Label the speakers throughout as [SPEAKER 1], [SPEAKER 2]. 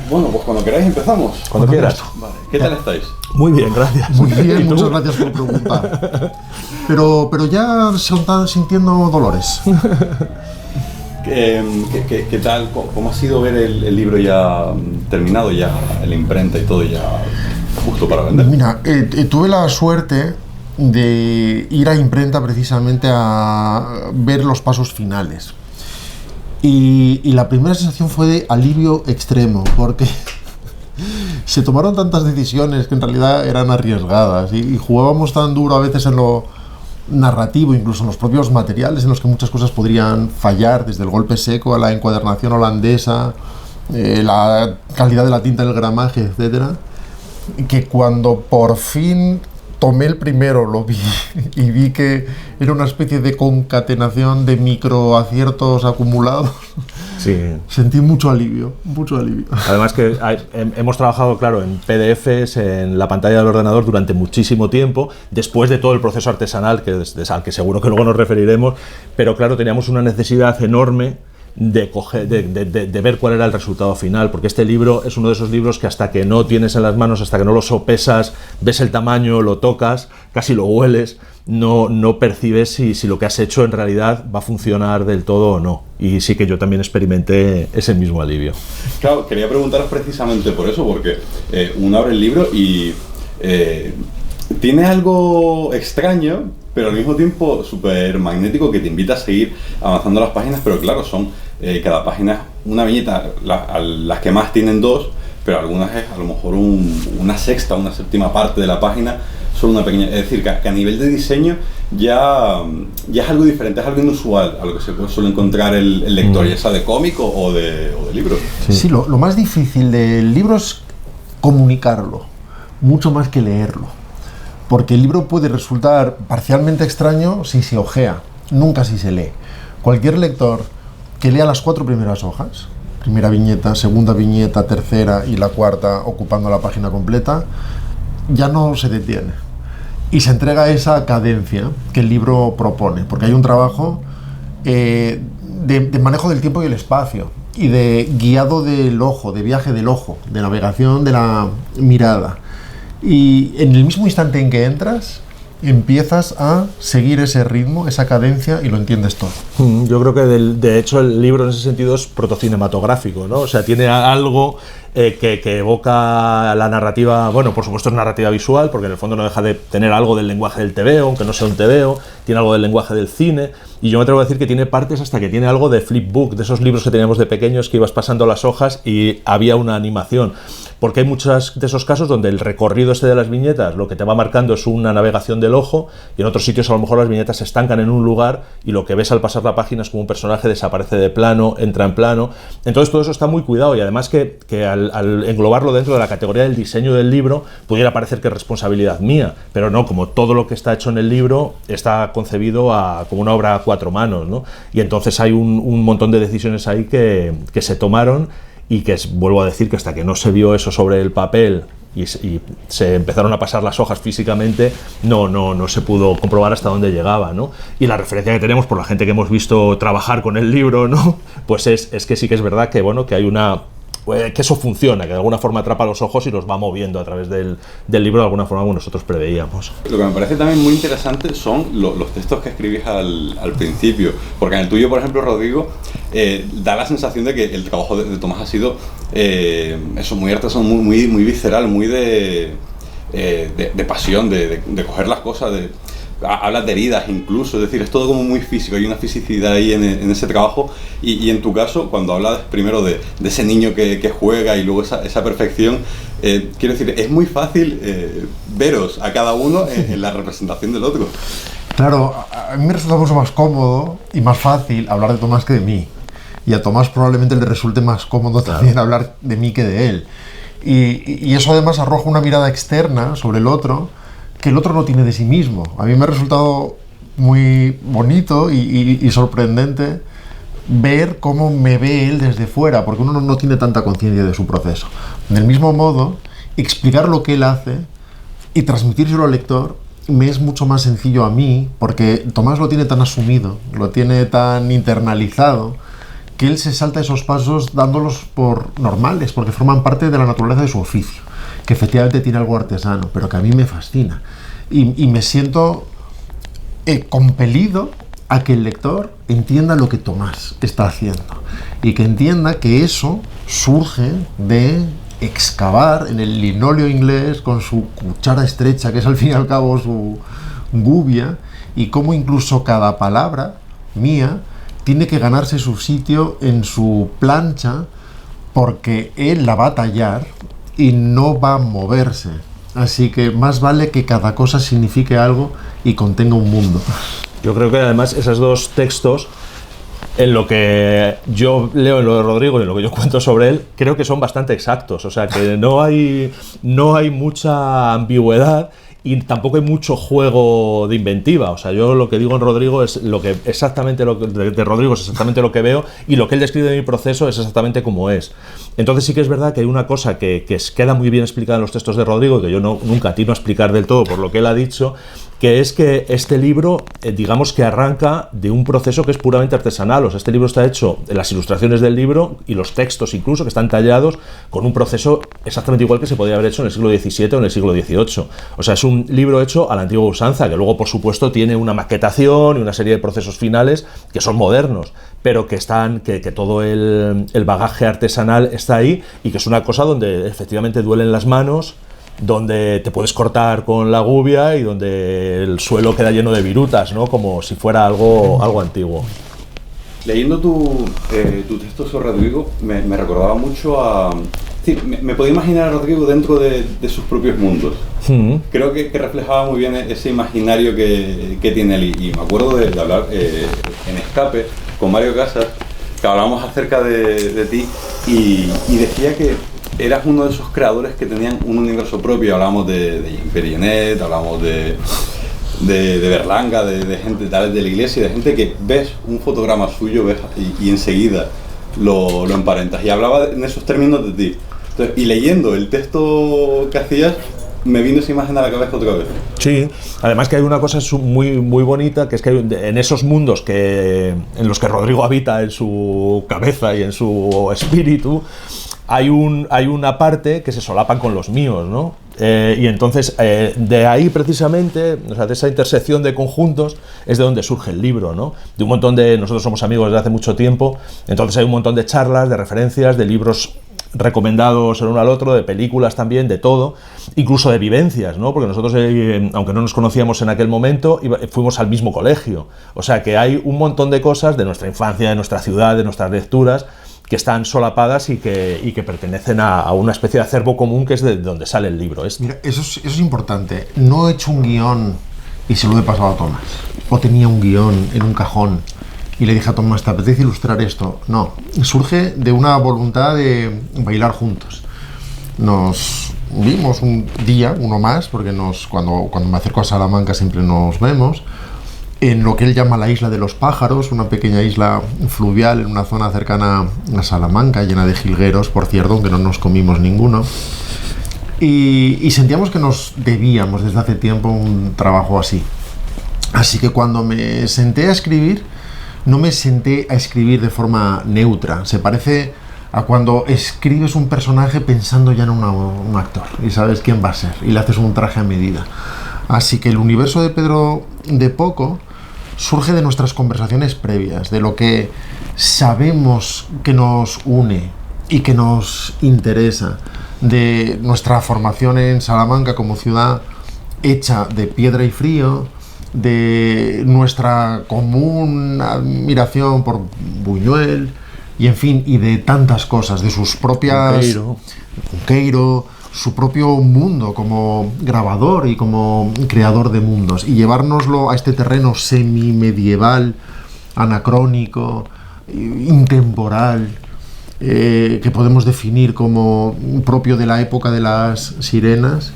[SPEAKER 1] Bueno, pues cuando queráis empezamos.
[SPEAKER 2] Cuando quieras.
[SPEAKER 1] Vale. ¿Qué tal estáis?
[SPEAKER 2] Muy bien, gracias.
[SPEAKER 3] Muy bien, muchas gracias por preguntar. Pero ya se están sintiendo dolores.
[SPEAKER 1] ¿Qué tal? ¿Cómo ha sido ver el libro ya terminado, ya en la imprenta y todo ya justo para vender?
[SPEAKER 3] Mira, tuve la suerte de ir a imprenta precisamente a ver los pasos finales. Y la primera sensación fue de alivio extremo, porque se tomaron tantas decisiones que en realidad eran arriesgadas y jugábamos tan duro a veces en lo narrativo, incluso en los propios materiales en los que muchas cosas podrían fallar, desde el golpe seco a la encuadernación holandesa, la calidad de la tinta, el gramaje, etcétera, que cuando por fin tomé el primero, lo vi y vi que era una especie de concatenación de microaciertos acumulados.
[SPEAKER 2] Sí.
[SPEAKER 3] Sentí mucho alivio, mucho alivio.
[SPEAKER 2] Además que hemos trabajado, claro, en PDFs, en la pantalla del ordenador durante muchísimo tiempo, después de todo el proceso artesanal, al que seguro que luego nos referiremos, pero claro, teníamos una necesidad enorme de ver cuál era el resultado final, porque este libro es uno de esos libros que hasta que no tienes en las manos, hasta que no lo sopesas, ves el tamaño, lo tocas, casi lo hueles, no percibes si lo que has hecho en realidad va a funcionar del todo o no. Y sí que yo también experimenté ese mismo alivio.
[SPEAKER 1] Claro, quería preguntaros precisamente por eso, porque uno abre el libro y tiene algo extraño, pero al mismo tiempo súper magnético, que te invita a seguir avanzando las páginas, pero claro, son cada página una viñeta, las que más tienen dos, pero algunas es a lo mejor una sexta, una séptima parte de la página, solo una pequeña, es decir, que a nivel de diseño ya es algo diferente, es algo inusual a lo que se suele encontrar el lector, ya sea de cómic o de libro.
[SPEAKER 3] Sí, lo más difícil del libro es comunicarlo, mucho más que leerlo. Porque el libro puede resultar parcialmente extraño si se hojea, nunca si se lee. Cualquier lector que lea las 4 primeras hojas, primera viñeta, segunda viñeta, tercera y la cuarta ocupando la página completa, ya no se detiene y se entrega a esa cadencia que el libro propone, porque hay un trabajo de manejo del tiempo y el espacio y de guiado del ojo, de viaje del ojo, de navegación de la mirada. Y en el mismo instante en que entras, empiezas a seguir ese ritmo, esa cadencia, y lo entiendes todo.
[SPEAKER 2] Yo creo que de hecho el libro en ese sentido es protocinematográfico, ¿no? O sea, tiene algo que evoca la narrativa, bueno, por supuesto es narrativa visual, porque en el fondo no deja de tener algo del lenguaje del tebeo, aunque no sea un tebeo, tiene algo del lenguaje del cine, y yo me atrevo a decir que tiene partes hasta que tiene algo de flipbook, de esos libros que teníamos de pequeños que ibas pasando las hojas y había una animación. Porque hay muchos de esos casos donde el recorrido de las viñetas lo que te va marcando es una navegación del ojo, y en otros sitios a lo mejor las viñetas se estancan en un lugar y lo que ves al pasar la página es como un personaje desaparece de plano, entra en plano. Entonces todo eso está muy cuidado, y además que al englobarlo dentro de la categoría del diseño del libro pudiera parecer que es responsabilidad mía, pero no, como todo lo que está hecho en el libro está concebido como una obra a 4 manos, ¿no? Y entonces hay un montón de decisiones ahí que se tomaron, y que vuelvo a decir que hasta que no se vio eso sobre el papel y se empezaron a pasar las hojas físicamente, no se pudo comprobar hasta dónde llegaba, ¿no? Y la referencia que tenemos por la gente que hemos visto trabajar con el libro, ¿no? Pues es que sí que es verdad que, bueno, que hay que eso funciona, que de alguna forma atrapa los ojos y los va moviendo a través del libro de alguna forma como nosotros preveíamos.
[SPEAKER 1] Lo que me parece también muy interesante son los textos que escribís al principio, porque en el tuyo, por ejemplo, Rodrigo, da la sensación de que el trabajo de Tomás ha sido eso, muy artesano, muy visceral, muy de pasión, de coger las cosas, hablas de heridas incluso, es decir, es todo como muy físico, hay una fisicidad ahí en ese trabajo, y en tu caso, cuando hablas primero de ese niño que juega y luego esa perfección, quiero decir, es muy fácil veros a cada uno en la representación del otro.
[SPEAKER 3] Claro, a mí me resulta mucho más cómodo y más fácil hablar de Tomás que de mí, y a Tomás probablemente le resulte más cómodo también hablar de mí que de él, y eso además arroja una mirada externa sobre el otro que el otro no tiene de sí mismo. A mí me ha resultado muy bonito y sorprendente ver cómo me ve él desde fuera, porque uno no tiene tanta conciencia de su proceso. Del mismo modo, explicar lo que él hace y transmitírselo al lector me es mucho más sencillo a mí, porque Tomás lo tiene tan asumido, lo tiene tan internalizado, que él se salta esos pasos dándolos por normales, porque forman parte de la naturaleza de su oficio, que efectivamente tiene algo artesano, pero que a mí me fascina. Y me siento compelido a que el lector entienda lo que Tomás está haciendo y que entienda que eso surge de excavar en el linóleo inglés con su cuchara estrecha, que es al fin y al cabo su gubia, y cómo incluso cada palabra mía tiene que ganarse su sitio en su plancha, porque él la va a tallar y no va a moverse. Así que más vale que cada cosa signifique algo y contenga un mundo.
[SPEAKER 2] Yo creo que además esos dos textos, en lo que yo leo en lo de Rodrigo y en lo que yo cuento sobre él, creo que son bastante exactos. O sea, que no hay mucha ambigüedad y tampoco hay mucho juego de inventiva. O sea, yo lo que digo en Rodrigo es exactamente lo que de Rodrigo es exactamente lo que veo, y lo que él describe de mi proceso es exactamente como es. Entonces sí que es verdad que hay una cosa que queda muy bien explicada en los textos de Rodrigo, que yo nunca atino a explicar del todo por lo que él ha dicho, que es que este libro, digamos que arranca de un proceso que es puramente artesanal. O sea, este libro está hecho, las ilustraciones del libro y los textos incluso, que están tallados con un proceso exactamente igual que se podría haber hecho en el siglo XVII o en el siglo XVIII. O sea, es un libro hecho a la antigua usanza, que luego, por supuesto, tiene una maquetación y una serie de procesos finales que son modernos, pero que todo el bagaje artesanal está ahí, y que es una cosa donde efectivamente duelen las manos, donde te puedes cortar con la gubia y donde el suelo queda lleno de virutas, ¿no? Como si fuera algo antiguo.
[SPEAKER 1] Leyendo tu texto sobre Rodrigo, me recordaba mucho a... Sí, me podía imaginar a Rodrigo dentro de sus propios mundos. Creo que reflejaba muy bien ese imaginario que tiene él. Y me acuerdo de hablar en Escape con Mario Casas, que hablábamos acerca de ti, y decía que eras uno de esos creadores que tenían un universo propio. Hablábamos de Jean-Pierre Jeunet, hablábamos de Berlanga, de gente tal de la iglesia, de gente que ves un fotograma suyo, ves y enseguida lo emparentas. Y hablaba en esos términos de ti. Entonces, y leyendo el texto que hacías, me vino esa imagen a la cabeza otra vez.
[SPEAKER 2] Sí, además que hay una cosa muy, muy bonita, que es que en esos mundos en los que Rodrigo habita en su cabeza y en su espíritu, hay una parte que se solapan con los míos, ¿no? Y entonces, de ahí precisamente, o sea, de esa intersección de conjuntos, es de donde surge el libro, ¿no? De un montón nosotros somos amigos desde hace mucho tiempo, entonces hay un montón de charlas, de referencias, de libros recomendados el uno al otro, de películas también, de todo, incluso de vivencias, ¿no? Porque nosotros, aunque no nos conocíamos en aquel momento, fuimos al mismo colegio. O sea que hay un montón de cosas de nuestra infancia, de nuestra ciudad, de nuestras lecturas, que están solapadas y que pertenecen a una especie de acervo común, que es de donde sale el libro.
[SPEAKER 3] Mira, eso es importante. No he hecho un guión y se lo he pasado a Tomás. O tenía un guión en un cajón y le dije a Tomás, ¿te apetece ilustrar esto? No, surge de una voluntad de bailar juntos. Nos vimos un día, uno más, porque cuando me acerco a Salamanca siempre nos vemos, en lo que él llama la Isla de los Pájaros, una pequeña isla fluvial en una zona cercana a Salamanca, llena de jilgueros, por cierto, aunque no nos comimos ninguno. Y sentíamos que nos debíamos desde hace tiempo un trabajo así. Así que cuando me senté a escribir, no me senté a escribir de forma neutra. Se parece a cuando escribes un personaje pensando ya en un actor y sabes quién va a ser y le haces un traje a medida. Así que el universo de Pedro de Poco surge de nuestras conversaciones previas, de lo que sabemos que nos une y que nos interesa, de nuestra formación en Salamanca como ciudad hecha de piedra y frío, de nuestra común admiración por Buñuel y en fin, y de tantas cosas, de sus propias... Cunqueiro, su propio mundo como grabador y como creador de mundos, y llevárnoslo a este terreno semi-medieval, anacrónico, intemporal, que podemos definir como propio de la época de las sirenas,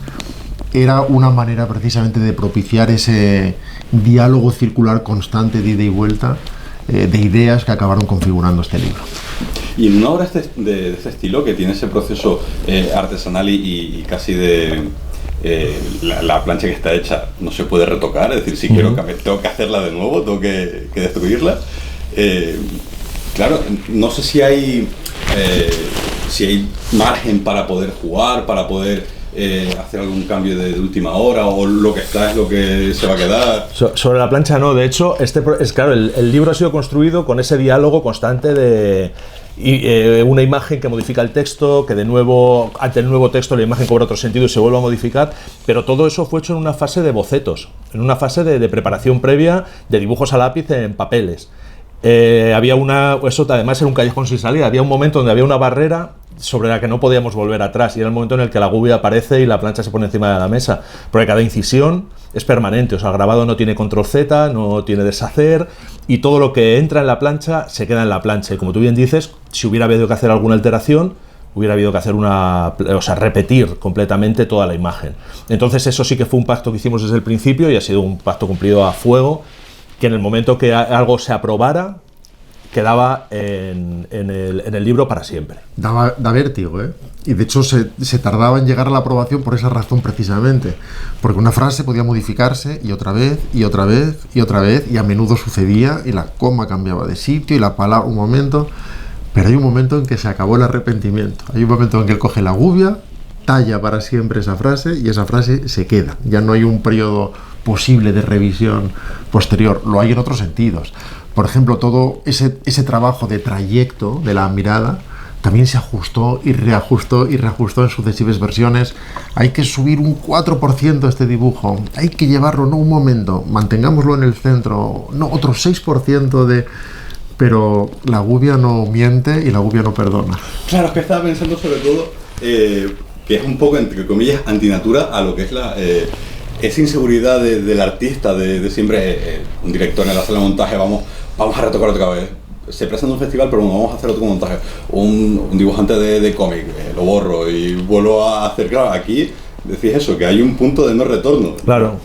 [SPEAKER 3] era una manera precisamente de propiciar ese diálogo circular constante de ida y vuelta de ideas que acabaron configurando este libro.
[SPEAKER 1] Y en una obra de este estilo, que tiene ese proceso artesanal y casi de... la plancha que está hecha no se puede retocar, es decir, si quiero cambiar, tengo que hacerla de nuevo, tengo que destruirla. Claro, no sé si hay margen para poder jugar, para poder hacer algún cambio de última hora, o lo que está es lo que se va a quedar.
[SPEAKER 2] Sobre la plancha no, de hecho, claro, el libro ha sido construido con ese diálogo constante de una imagen que modifica el texto, que de nuevo, ante el nuevo texto la imagen cobra otro sentido y se vuelve a modificar, pero todo eso fue hecho en una fase de bocetos, en una fase de preparación previa, de dibujos a lápiz en papeles. Eso además era un callejón sin salida, había un momento donde había una barrera sobre la que no podíamos volver atrás, y era el momento en el que la gubia aparece y la plancha se pone encima de la mesa, porque cada incisión es permanente, o sea, el grabado no tiene control Z, no tiene deshacer, y todo lo que entra en la plancha se queda en la plancha, y como tú bien dices, si hubiera habido que hacer alguna alteración, hubiera habido que hacer repetir completamente toda la imagen. Entonces eso sí que fue un pacto que hicimos desde el principio, y ha sido un pacto cumplido a fuego, que en el momento que algo se aprobara, quedaba en el libro para siempre.
[SPEAKER 3] Da vértigo, ¿eh? Y de hecho se tardaba en llegar a la aprobación por esa razón precisamente, porque una frase podía modificarse y otra vez, y otra vez, y otra vez, y a menudo sucedía, y la coma cambiaba de sitio, y la palabra un momento, pero hay un momento en que se acabó el arrepentimiento, hay un momento en que él coge la gubia, talla para siempre esa frase, y esa frase se queda, ya no hay un periodo posible de revisión posterior, lo hay en otros sentidos. Por ejemplo, todo ese trabajo de trayecto de la mirada también se ajustó y reajustó en sucesivas versiones. Hay que subir un 4% este dibujo, hay que llevarlo, no un momento, mantengámoslo en el centro, no otro 6% de... Pero la gubia no miente y la gubia no perdona.
[SPEAKER 1] Claro, es que estaba pensando sobre todo que es un poco, entre comillas, antinatura a lo que es esa inseguridad del artista, de siempre un director en la sala de montaje, vamos a retocar otra vez. Se presenta un festival, pero vamos a hacer otro montaje. Un dibujante de cómic, lo borro y vuelvo a hacer. Claro, aquí decís eso, que hay un punto de no retorno.
[SPEAKER 2] Claro.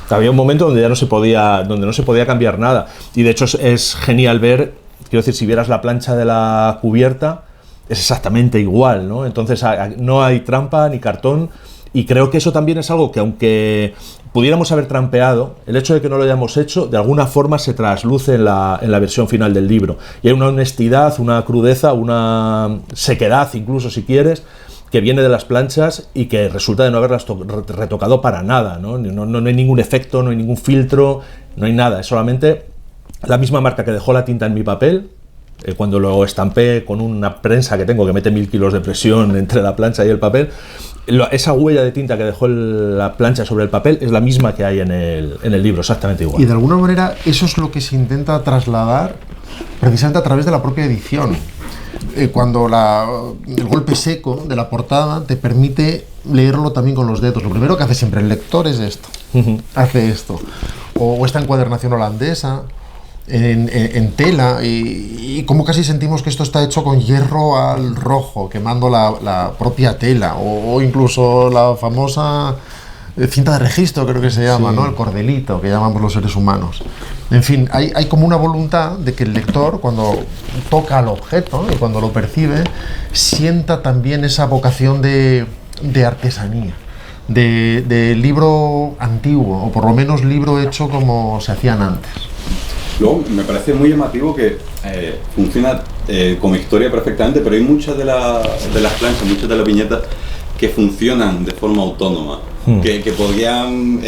[SPEAKER 2] Había un momento donde ya no se podía cambiar nada. Y de hecho es genial ver, quiero decir, si vieras la plancha de la cubierta, es exactamente igual, ¿no? Entonces no hay trampa ni cartón. Y creo que eso también es algo que, aunque pudiéramos haber trampeado, el hecho de que no lo hayamos hecho, de alguna forma se trasluce en la versión final del libro. Y hay una honestidad, una crudeza, una sequedad, incluso si quieres, que viene de las planchas y que resulta de no haberlas retocado para nada, ¿no? No hay ningún efecto, no hay ningún filtro, no hay nada. Es solamente la misma marca que dejó la tinta en mi papel, cuando lo estampé con una prensa que tengo que mete 1000 kilos de presión entre la plancha y el papel. Esa huella de tinta que dejó la plancha sobre el papel es la misma que hay en el libro, exactamente igual.
[SPEAKER 3] Y de alguna manera eso es lo que se intenta trasladar precisamente a través de la propia edición. Cuando el golpe seco de la portada te permite leerlo también con los dedos. Lo primero que hace siempre el lector es esto, hace esto. O esta encuadernación holandesa en tela, y como casi sentimos que esto está hecho con hierro al rojo, quemando la propia tela, o incluso la famosa cinta de registro, creo que se llama, sí, ¿no? El cordelito, que llamamos los seres humanos. En fin, hay como una voluntad de que el lector, cuando toca al objeto y cuando lo percibe, sienta también esa vocación de artesanía, de libro antiguo, o por lo menos libro hecho como se hacían antes.
[SPEAKER 1] Luego, me parece muy llamativo que funciona como historia perfectamente, pero hay muchas de las planchas, muchas de las viñetas que funcionan de forma autónoma, que podrían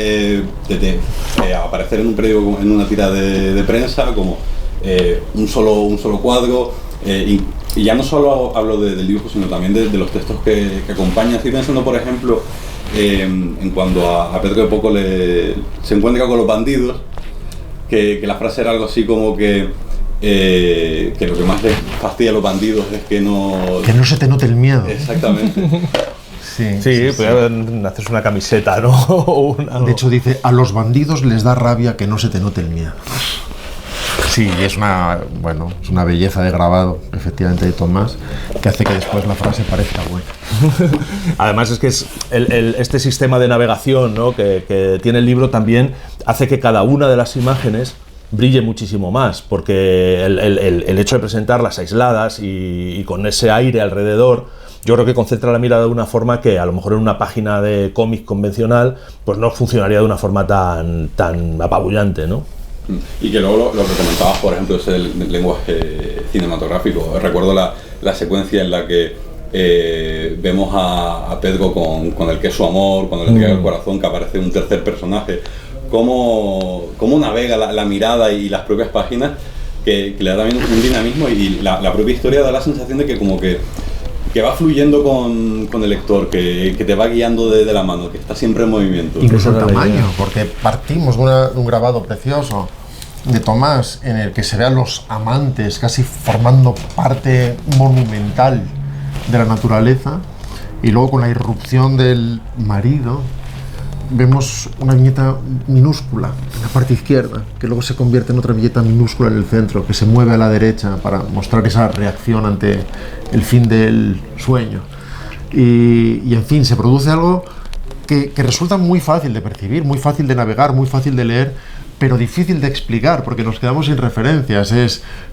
[SPEAKER 1] aparecer en un periódico, en una tira de prensa, como un solo cuadro, y ya no solo hablo del dibujo, sino también de los textos que acompañan. Estoy pensando, por ejemplo, en cuando a Pedro de Poco se encuentra con los bandidos, que la frase era algo así como que lo que más les fastidia a los bandidos es que no
[SPEAKER 3] se te note el miedo.
[SPEAKER 1] Exactamente.
[SPEAKER 2] Sí, haces una camiseta, ¿no?
[SPEAKER 3] De hecho dice, a los bandidos les da rabia que no se te note el miedo. Sí, es una belleza de grabado, efectivamente, de Tomás, que hace que después la frase parezca buena.
[SPEAKER 2] Además es que este sistema de navegación, ¿no?, que tiene el libro también hace que cada una de las imágenes brille muchísimo más, porque el hecho de presentarlas aisladas y con ese aire alrededor, yo creo que concentra la mirada de una forma que a lo mejor en una página de cómic convencional pues no funcionaría de una forma tan apabullante, ¿no?
[SPEAKER 1] Y que luego lo que comentabas, por ejemplo, ese del lenguaje cinematográfico. Recuerdo la secuencia en la que vemos a Pedro con el que es su amor, cuando le entrega el corazón, que aparece un tercer personaje. Cómo navega la mirada y las propias páginas, que le da también un dinamismo, y la propia historia da la sensación de que como que va fluyendo con el lector, que te va guiando de la mano, que está siempre en movimiento.
[SPEAKER 3] Incluso el tamaño, porque partimos de un grabado precioso de Tomás en el que se vean los amantes casi formando parte monumental de la naturaleza, y luego con la irrupción del marido vemos una viñeta minúscula en la parte izquierda, que luego se convierte en otra viñeta minúscula en el centro, que se mueve a la derecha para mostrar esa reacción ante el fin del sueño. Y en fin, se produce algo que resulta muy fácil de percibir, muy fácil de navegar, muy fácil de leer, pero difícil de explicar porque nos quedamos sin referencias.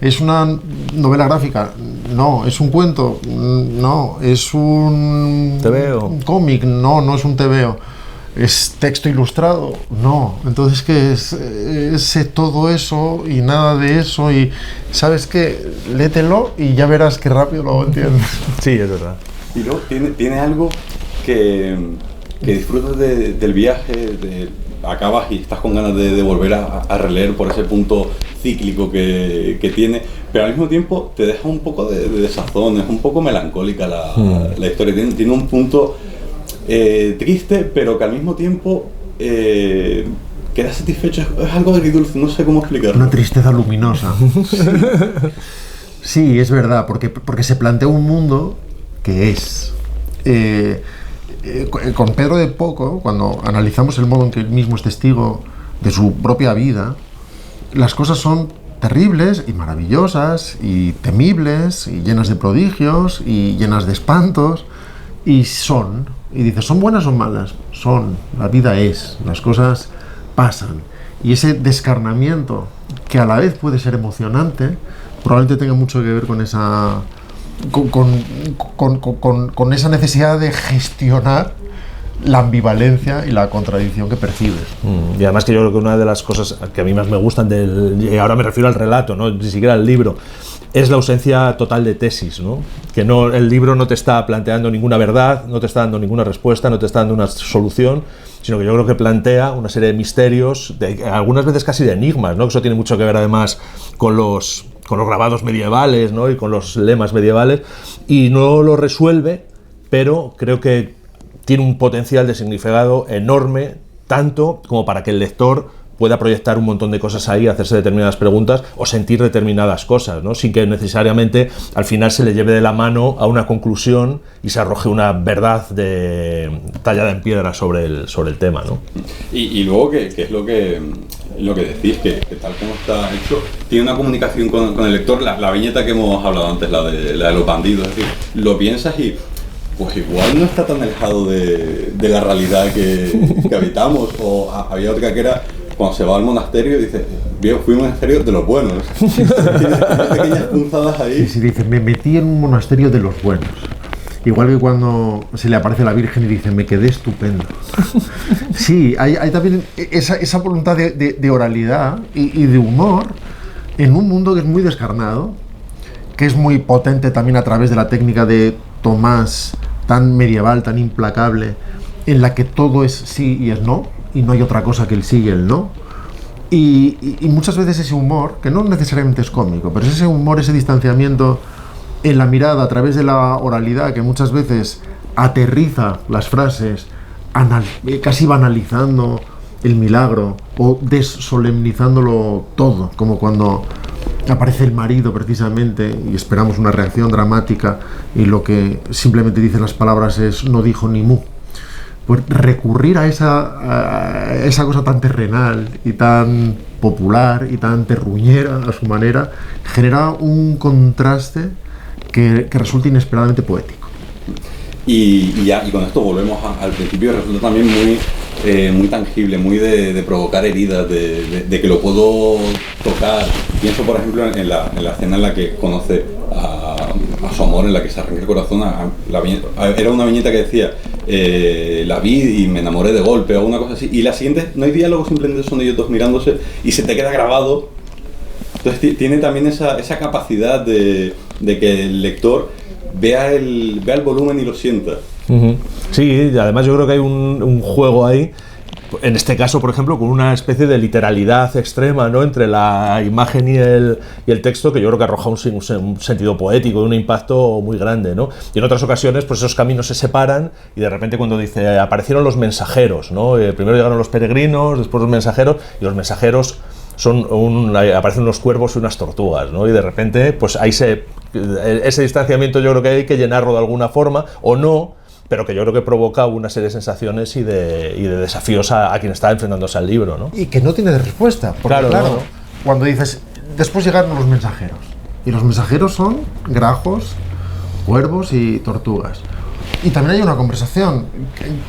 [SPEAKER 3] ¿Es una novela gráfica? No. ¿Es un cuento? No. ¿Es un cómic? No es un tebeo. ¿Es texto ilustrado? No. Entonces, ¿qué es? Es todo eso y nada de eso, y ¿sabes qué? Léetelo y ya verás qué rápido lo entiendes.
[SPEAKER 2] Sí, es verdad.
[SPEAKER 1] Y luego tiene algo que disfrutas del viaje, acabas y estás con ganas de volver a releer por ese punto cíclico que tiene, pero al mismo tiempo te deja un poco de desazón, es un poco melancólica la historia, tiene un punto triste, pero que al mismo tiempo queda satisfecho, es algo agridulce, no sé cómo explicarlo.
[SPEAKER 3] Una tristeza luminosa. Sí, es verdad, porque se plantea un mundo que es... con Pedro de Poco, cuando analizamos el modo en que él mismo es testigo de su propia vida, las cosas son terribles y maravillosas y temibles y llenas de prodigios y llenas de espantos, y dice, ¿son buenas o malas? Son, la vida es, las cosas pasan, y ese descarnamiento, que a la vez puede ser emocionante, probablemente tenga mucho que ver con esa con esa necesidad de gestionar la ambivalencia y la contradicción que percibes.
[SPEAKER 2] Y además que yo creo que una de las cosas que a mí más me gustan y ahora me refiero al relato, no ni siquiera al libro, es la ausencia total de tesis, ¿no? Que el libro no te está planteando ninguna verdad, no te está dando ninguna respuesta, no te está dando una solución, sino que yo creo que plantea una serie de misterios, algunas veces casi de enigmas, ¿no? Que eso tiene mucho que ver además con los grabados medievales, ¿no? Y con los lemas medievales, y no lo resuelve, pero creo que tiene un potencial de significado enorme, tanto como para que el lector pueda proyectar un montón de cosas ahí, hacerse determinadas preguntas o sentir determinadas cosas, ¿no? Sin que necesariamente al final se le lleve de la mano a una conclusión y se arroje una verdad tallada en piedra sobre el tema, ¿no?
[SPEAKER 1] Y luego, que es lo que decís, que tal como está hecho, tiene una comunicación con el lector, la viñeta que hemos hablado antes, la de los bandidos, es decir, lo piensas y pues igual no está tan alejado de la realidad que habitamos. O había otra que era cuando se va al monasterio y dice, fui a un monasterio de los buenos. Tiene pequeñas punzadas ahí.
[SPEAKER 3] Sí, dice, me metí en un monasterio de los buenos. Igual que cuando se le aparece la Virgen y dice, me quedé estupendo. Sí, hay también esa voluntad de oralidad y de humor en un mundo que es muy descarnado, que es muy potente también a través de la técnica de Tomás, tan medieval, tan implacable, en la que todo es sí y es no, y no hay otra cosa que el sí y el no. Y muchas veces ese humor, que no necesariamente es cómico, pero es ese humor, ese distanciamiento en la mirada a través de la oralidad, que muchas veces aterriza las frases, casi banalizando el milagro o desolemnizándolo todo, como cuando aparece el marido precisamente y esperamos una reacción dramática y lo que simplemente dicen las palabras es no dijo ni mu. Pues recurrir a esa cosa tan terrenal y tan popular y tan terruñera a su manera genera un contraste que resulta inesperadamente poético.
[SPEAKER 1] Y con esto volvemos al principio, resulta también muy tangible, muy de provocar heridas, de que lo puedo tocar. Pienso, por ejemplo, en la escena en la que conoce a su amor, en la que se arranca el corazón era una viñeta que decía la vi y me enamoré de golpe o una cosa así, y la siguiente no hay diálogo, simplemente son ellos dos mirándose y se te queda grabado. Entonces tiene también esa capacidad de que el lector vea el volumen y lo sienta.
[SPEAKER 2] Sí, y además yo creo que hay un juego ahí, en este caso, por ejemplo, con una especie de literalidad extrema, ¿no?, entre la imagen y el texto, que yo creo que arroja un sentido poético y un impacto muy grande, ¿no? Y en otras ocasiones, pues esos caminos se separan y de repente cuando dice, aparecieron los mensajeros, ¿no? Primero llegaron los peregrinos, después los mensajeros, y los mensajeros aparecen unos cuervos y unas tortugas, ¿no? Y de repente, pues ahí ese distanciamiento yo creo que hay que llenarlo de alguna forma, o no, pero que yo creo que provoca una serie de sensaciones y de desafíos a quien está enfrentándose al libro, ¿no?
[SPEAKER 3] Y que no tiene respuesta, porque claro,
[SPEAKER 2] no.
[SPEAKER 3] Cuando dices, después llegaron los mensajeros, y los mensajeros son grajos, cuervos y tortugas. Y también hay una conversación,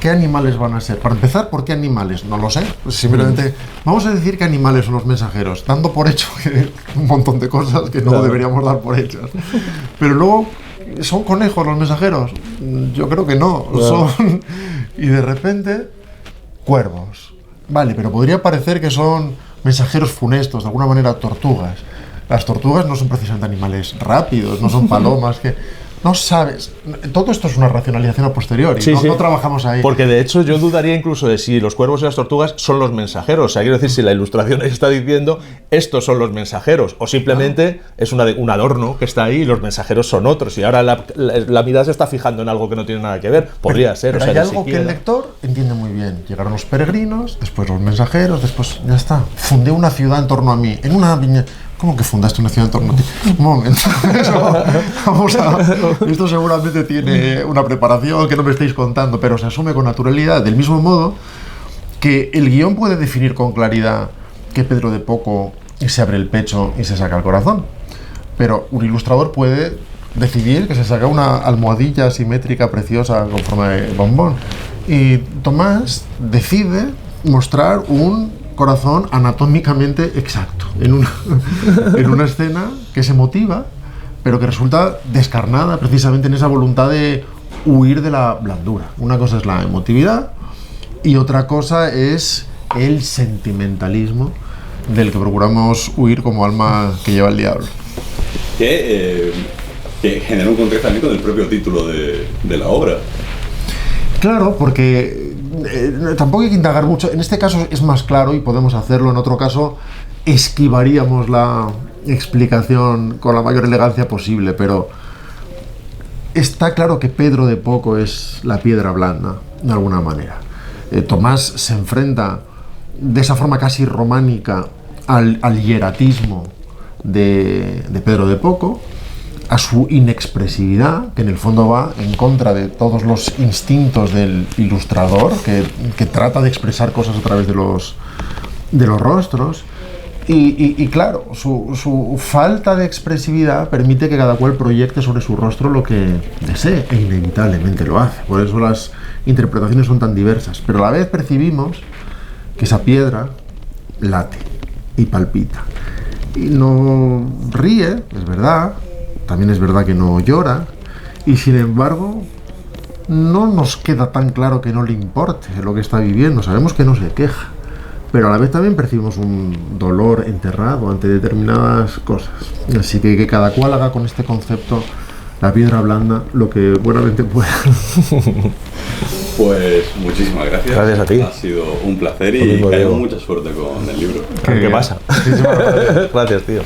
[SPEAKER 3] ¿qué animales van a ser? Para empezar, ¿por qué animales? No lo sé, simplemente vamos a decir qué animales son los mensajeros, dando por hecho que un montón de cosas que no deberíamos dar por hechas. Pero luego, ¿son conejos los mensajeros? Yo creo que no, son... Y de repente, cuervos. Vale, pero podría parecer que son mensajeros funestos, de alguna manera tortugas. Las tortugas no son precisamente animales rápidos, no son palomas que... No sabes, todo esto es una racionalización a posteriori,
[SPEAKER 2] sí,
[SPEAKER 3] no trabajamos ahí.
[SPEAKER 2] Porque de hecho yo dudaría incluso de si los cuervos y las tortugas son los mensajeros. O sea, quiero decir, si la ilustración está diciendo estos son los mensajeros, o simplemente es un adorno que está ahí y los mensajeros son otros. Y ahora la mirada se está fijando en algo que no tiene nada que ver. Podría ser.
[SPEAKER 3] Pero
[SPEAKER 2] o sea,
[SPEAKER 3] hay algo que el lector entiende muy bien. Llegaron los peregrinos, después los mensajeros, después ya está. Fundé una ciudad en torno a mí, en una viña. ¿Cómo que fundaste una ciudad en torno a ti? Un momento. Esto seguramente tiene una preparación que no me estáis contando, pero se asume con naturalidad, del mismo modo que el guión puede definir con claridad que Pedro de Poco se abre el pecho y se saca el corazón. Pero un ilustrador puede decidir que se saca una almohadilla simétrica preciosa con forma de bombón. Y Tomás decide mostrar un corazón anatómicamente exacto en una escena que se motiva, pero que resulta descarnada precisamente en esa voluntad de huir de la blandura. Una cosa es la emotividad y otra cosa es el sentimentalismo del que procuramos huir como alma que lleva el diablo.
[SPEAKER 1] Que genera un contraste también con el propio título de la obra.
[SPEAKER 3] Claro, porque tampoco hay que indagar mucho. En este caso es más claro y podemos hacerlo. En otro caso esquivaríamos la explicación con la mayor elegancia posible, pero está claro que Pedro de Poco es la piedra blanda, de alguna manera. Tomás se enfrenta de esa forma casi románica al hieratismo de Pedro de Poco, a su inexpresividad, que en el fondo va en contra de todos los instintos del ilustrador, que trata de expresar cosas a través de los rostros, y claro, su falta de expresividad permite que cada cual proyecte sobre su rostro lo que desee, e inevitablemente lo hace. Por eso las interpretaciones son tan diversas, pero a la vez percibimos que esa piedra late y palpita. Y no ríe, es verdad, también es verdad que no llora, y sin embargo no nos queda tan claro que no le importe lo que está viviendo. Sabemos que no se queja, pero a la vez también percibimos un dolor enterrado ante determinadas cosas. Así que cada cual haga con este concepto, la piedra blanda, lo que buenamente pueda.
[SPEAKER 1] Pues muchísimas gracias.
[SPEAKER 2] Gracias a ti.
[SPEAKER 1] Ha sido un placer y que haya mucha suerte con el libro.
[SPEAKER 2] ¿Qué pasa? Gracias, tío.